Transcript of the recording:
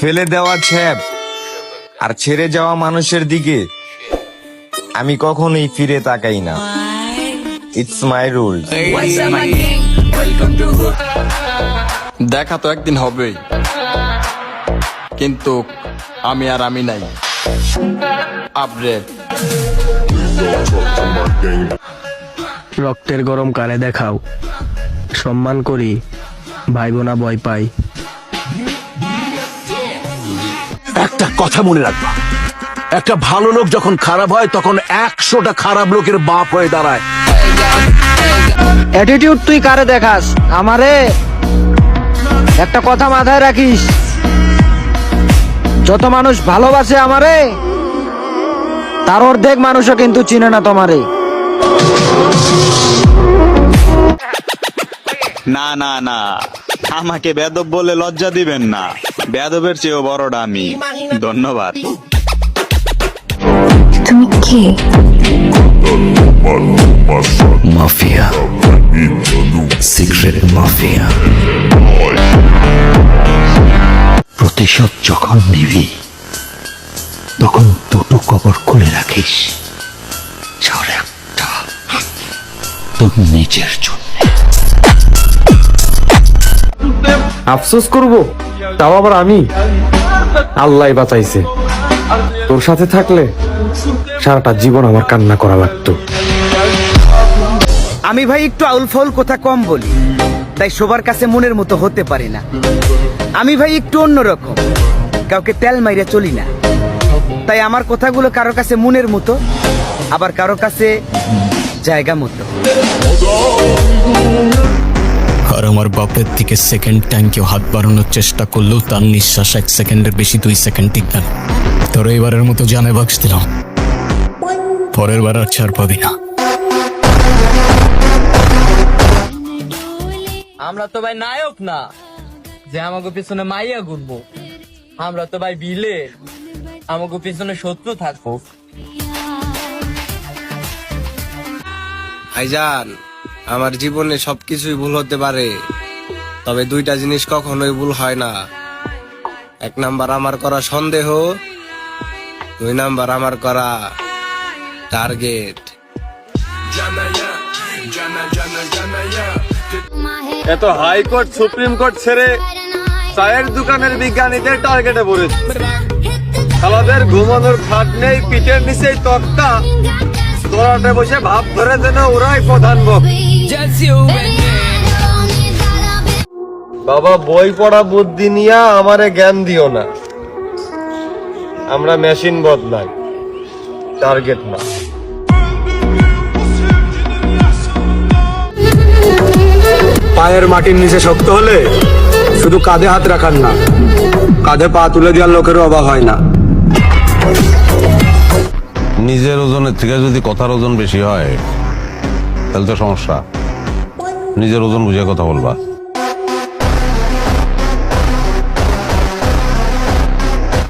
ফেলে দেওয়া ছ্যাপ আর ছেড়ে যাওয়া মানুষের দিকে আমি কখনোই ফিরে তাকাই না। It's my rule. দেখা তো একদিন হবেই, কিন্তু আমি আর আমি নাই। আপডেট। রক্তের গরম কারে দেখাও, সম্মান করি, ভাই বোনা ভয় পাই। একটা কথা মনে রাখবা, একটা ভালো লোক যখন খারাপ হয় তখন 100টা খারাপ লোকের বাপ হয়ে দাঁড়ায়। অ্যাটিটিউড তুই কারে দেখাস? আমারে একটা কথা মাথায় রাখিস, যত মানুষ ভালোবাসে আমারে তার অর্ধেক মানুষও কিন্তু চিনে না তোমারে। না না না, আমাকে বেদব বলে লজ্জা দিবেন না। বেদবের চেয়েও বড়টা আমি। ধন্যবাদ। তুমি কে? Mafia, secret mafia. প্রতিশোধ যখন নিবি তখন দুটো কবর খুলে রাখিস, আর একটা তোর নিজের জন্য। আফসোস করব তাও আবার আমি? আল্লাহ বাঁচাইছে। তোর সাথে থাকলে সারাটা জীবন আমার কান্না করা লাগতো। আমি ভাই একটু আউল ফাউল কথা কম বলি, তাই সবার কাছে মনের মতো হতে পারি না। আমি ভাই একটু অন্যরকম, কাউকে তেল মাইরা চলি না। তাই আমার কথাগুলো কারো কাছে মনের মতো, আবার কারো কাছে জায়গা মতো। আর আমার বাপের দিকে সেকেন্ড টাইম কেউ হাত বাড়ানোর চেষ্টা করলেও তার নিঃশ্বাস 1 সেকেন্ডের বেশি 2 সেকেন্ড টিকবে না। তোর এবারের মতো জানে বাক্স দিলাম, পরের বার আর ছাড় পাবি না। আমরা তো ভাই নায়ক না যে আমাকে পিছনে মাইয়া ঘুরবো। আমরা তো ভাই বিলে, আমাকে পিছনে শত্রু থাকবো। ভাইজান, আমার জীবনে সবকিছুই ভুল হতে পারে, তবে দুইটা জিনিস কখনোই ভুল হয় না। 1 নাম্বার আমার করা সন্দেহ, 2 নাম্বার আমার করা টার্গেট। এত হাইকোর্ট সুপ্রিম কোর্ট ছেড়ে চায়ের দোকানের বিজ্ঞানীদের টার্গেটে পড়েছে। খালাদের ঘুমানোর খাট নেই, পিঠের নিচেই তক্তা, তোরাটে বসে ভাব ধরে যেন ওরাই প্রধান বক্তা। বাবা, বই পড়া বুদ্ধি নিয়া আমারে জ্ঞান দিও না। আমরা মেশিন বদলাই, টার্গেট না। পায়ের মাটির নিচে শক্ত হলে শুধু কাঁধে হাত রাখার না, কাঁধে পা তুলে দেওয়ার লোকেরও অভাব হয় না। নিজের ওজনের থেকে যদি কথার ওজন বেশি হয় তাহলে তো সমস্যা। নিজের ওজন বুঝে কথা বলবা।